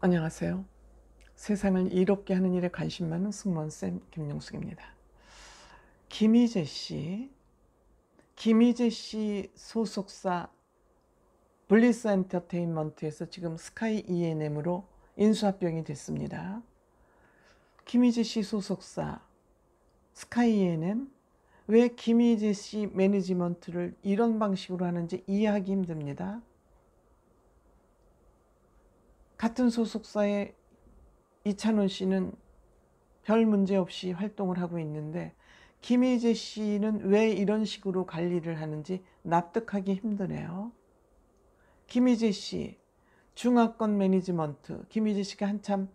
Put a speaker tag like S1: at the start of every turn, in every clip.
S1: 안녕하세요. 세상을 이롭게 하는 일에 관심 많은 승무원쌤 김용숙입니다. 김희재 씨 소속사 블리스 엔터테인먼트에서 지금 스카이 E&M으로 인수합병이 됐습니다. 김희재 씨 소속사 스카이 E&M, 왜 김희재 씨 매니지먼트를 이런 방식으로 하는지 이해하기 힘듭니다. 같은 소속사의 이찬원 씨는 별 문제 없이 활동을 하고 있는데 김희재 씨는 왜 이런 식으로 관리를 하는지 납득하기 힘드네요. 김희재 씨 중화권 매니지먼트, 김희재 씨가 한참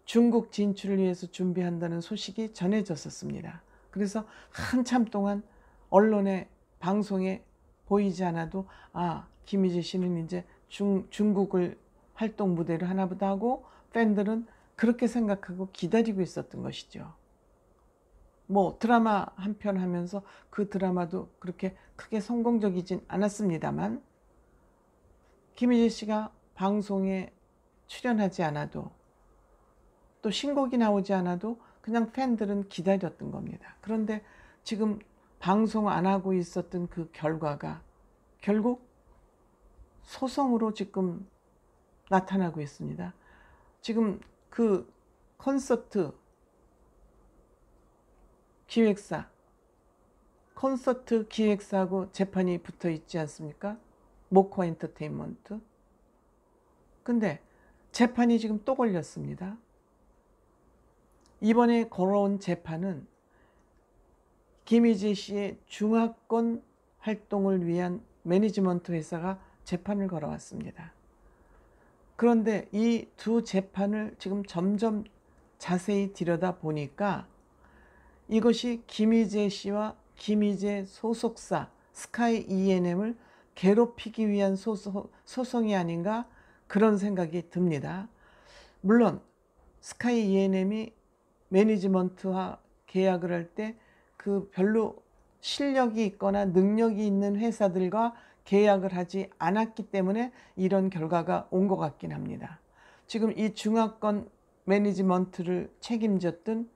S1: 중국 진출을 위해서 준비한다는 소식이 전해졌었습니다. 그래서 한참 동안 언론에 방송에 보이지 않아도 김희재 씨는 이제 중국을 활동 무대를 하나보다 하고 팬들은 그렇게 생각하고 기다리고 있었던 것이죠. 뭐 드라마 한 편 하면서 그 드라마도 그렇게 크게 성공적이진 않았습니다만 김희재 씨가 방송에 출연하지 않아도 또 신곡이 나오지 않아도 그냥 팬들은 기다렸던 겁니다. 그런데 지금 방송 안 하고 있었던 그 결과가 결국 소송으로 지금 나타나고 있습니다. 지금 그 콘서트 기획사하고 재판이 붙어 있지 않습니까? 모코 엔터테인먼트. 근데 재판이 지금 또 걸렸습니다. 이번에 걸어온 재판은 김희재 씨의 중화권 활동을 위한 매니지먼트 회사가 재판을 걸어왔습니다. 그런데 이 두 재판을 지금 점점 자세히 들여다 보니까 이것이 김희재 씨와 김희재 소속사 스카이 E&M을 괴롭히기 위한 소송이 아닌가 그런 생각이 듭니다. 물론 스카이 E&M이 매니지먼트와 계약을 할 때 그 별로 실력이 있거나 능력이 있는 회사들과 계약을 하지 않았기 때문에 이런 결과가 온 것 같긴 합니다. 지금 이 중화권 매니지먼트를 책임졌던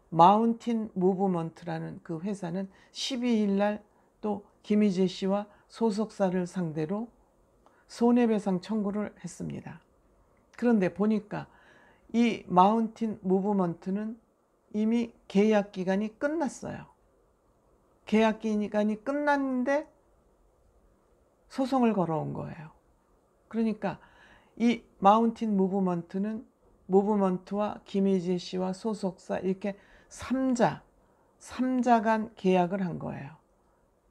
S1: 마운틴 무브먼트라는 그 회사는 12일 날 또 김희재 씨와 소속사를 상대로 손해배상 청구를 했습니다. 그런데 보니까 이 마운틴 무브먼트는 이미 계약 기간이 끝났어요. 계약 기간이 끝났는데 소송을 걸어온 거예요. 그러니까 이 마운틴 무브먼트와 김희재 씨와 소속사 이렇게 3자 간 계약을 한 거예요.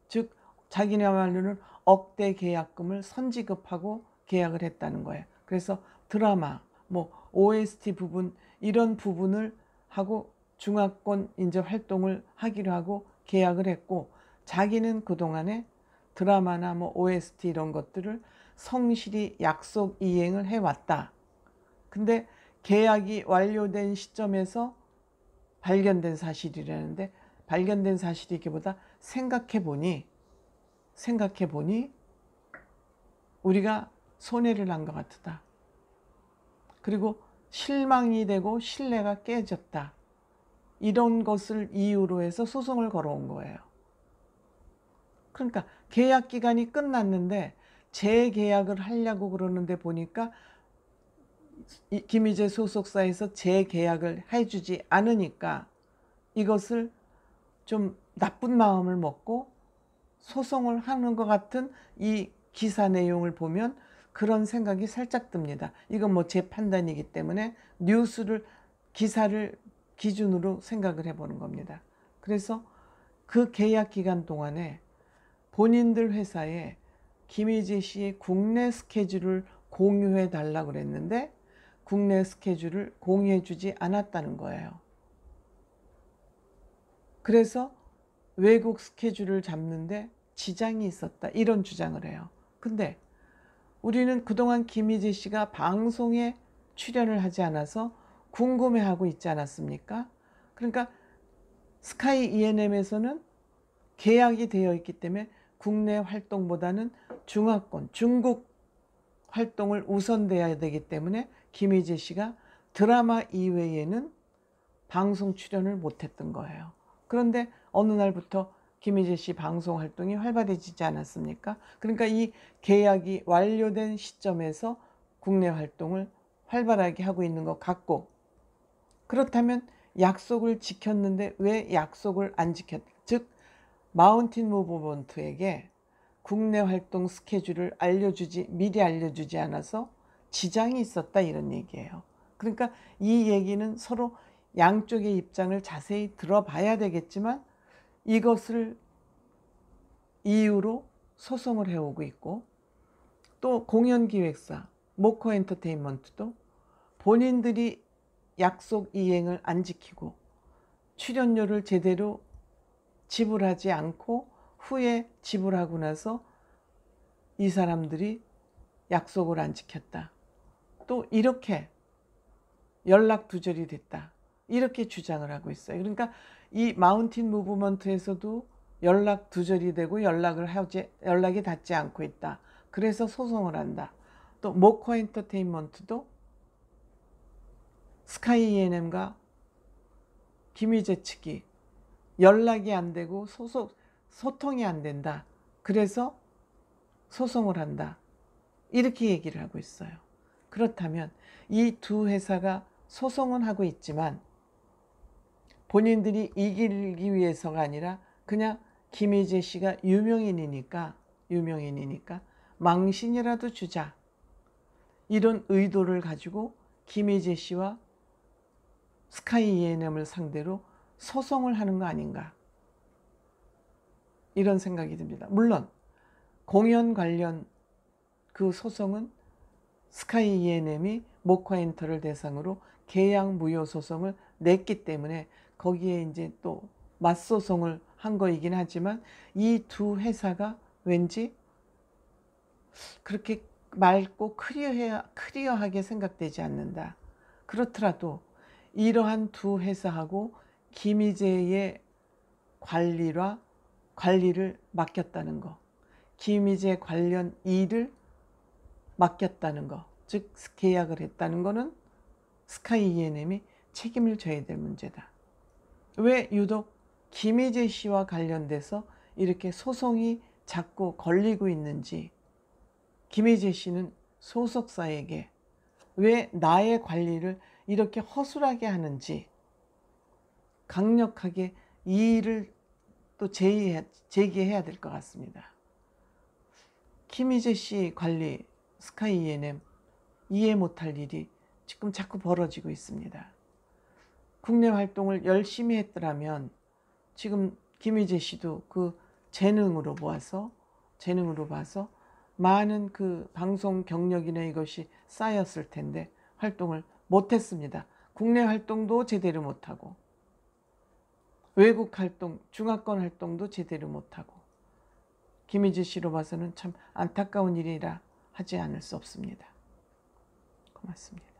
S1: 즉 자기네 말로는 억대 계약금을 선지급하고 계약을 했다는 거예요. 그래서 드라마, 뭐 OST 부분 이런 부분을 하고 중화권 이제 활동을 하기로 하고 계약을 했고 자기는 그동안에 드라마나 뭐 OST 이런 것들을 성실히 약속 이행을 해왔다. 근데 계약이 완료된 시점에서 발견된 사실이라는데 발견된 사실이기보다 생각해보니 우리가 손해를 난 것 같다. 그리고 실망이 되고 신뢰가 깨졌다. 이런 것을 이유로 해서 소송을 걸어온 거예요. 그러니까 계약 기간이 끝났는데 재계약을 하려고 그러는데 보니까 김희재 소속사에서 재계약을 해주지 않으니까 이것을 좀 나쁜 마음을 먹고 소송을 하는 것 같은 이 기사 내용을 보면 그런 생각이 살짝 듭니다. 이건 뭐 제 판단이기 때문에 기사를 기준으로 생각을 해보는 겁니다. 그래서 그 계약 기간 동안에 본인들 회사에 김희재 씨의 국내 스케줄을 공유해 달라고 그랬는데 국내 스케줄을 공유해 주지 않았다는 거예요. 그래서 외국 스케줄을 잡는데 지장이 있었다 이런 주장을 해요. 근데 우리는 그동안 김희재 씨가 방송에 출연을 하지 않아서 궁금해하고 있지 않았습니까? 그러니까 스카이 E&M에서는 계약이 되어 있기 때문에 국내 활동보다는 중화권, 중국 활동을 우선돼야 되기 때문에 김희재 씨가 드라마 이외에는 방송 출연을 못했던 거예요. 그런데 어느 날부터 김희재 씨 방송 활동이 활발해지지 않았습니까? 그러니까 이 계약이 완료된 시점에서 국내 활동을 활발하게 하고 있는 것 같고, 그렇다면 약속을 지켰는데 왜 약속을 안 지켰, 즉 마운틴 무브먼트에게 국내 활동 스케줄을 미리 알려주지 않아서 지장이 있었다, 이런 얘기예요. 그러니까 이 얘기는 서로 양쪽의 입장을 자세히 들어봐야 되겠지만 이것을 이유로 소송을 해오고 있고, 또 공연기획사 모코 엔터테인먼트도 본인들이 약속 이행을 안 지키고 출연료를 제대로 지불하지 않고 후에 지불하고 나서 이 사람들이 약속을 안 지켰다, 또 이렇게 연락 두절이 됐다, 이렇게 주장을 하고 있어요. 그러니까 이 마운틴 무브먼트에서도 연락 두절이 되고 연락이 닿지 않고 있다, 그래서 소송을 한다. 또 모코 엔터테인먼트도 스카이 E&M과 김희재 측이 연락이 안 되고 소통이 안 된다, 그래서 소송을 한다, 이렇게 얘기를 하고 있어요. 그렇다면 이 두 회사가 소송은 하고 있지만 본인들이 이기기 위해서가 아니라 그냥 김희재 씨가 유명인이니까 망신이라도 주자, 이런 의도를 가지고 김희재 씨와 스카이 E&M을 상대로 소송을 하는 거 아닌가, 이런 생각이 듭니다. 물론 공연 관련 그 소송은 스카이 E&M이 모코엔터를 대상으로 계약 무효 소송을 냈기 때문에 거기에 이제 또 맞소송을 한 거이긴 하지만 이 두 회사가 왠지 그렇게 맑고 클리어하게 생각되지 않는다. 그렇더라도 이러한 두 회사하고 김희재의 관리를 맡겼다는 거, 김희재 관련 일을 맡겼다는 거, 즉 계약을 했다는 거는 스카이 E&M이 책임을 져야 될 문제다. 왜 유독 김희재 씨와 관련돼서 이렇게 소송이 자꾸 걸리고 있는지, 김희재 씨는 소속사에게 왜 나의 관리를 이렇게 허술하게 하는지 강력하게 이 일을 또 제기해야 될 것 같습니다. 김희재 씨 관리 스카이 E&M 이해 못할 일이 지금 자꾸 벌어지고 있습니다. 국내 활동을 열심히 했더라면 지금 김희재 씨도 그 재능으로 봐서 많은 그 방송 경력이나 이것이 쌓였을 텐데 활동을 못했습니다. 국내 활동도 제대로 못하고 외국 활동, 중화권 활동도 제대로 못하고, 김희재 씨로 봐서는 참 안타까운 일이라 하지 않을 수 없습니다. 고맙습니다.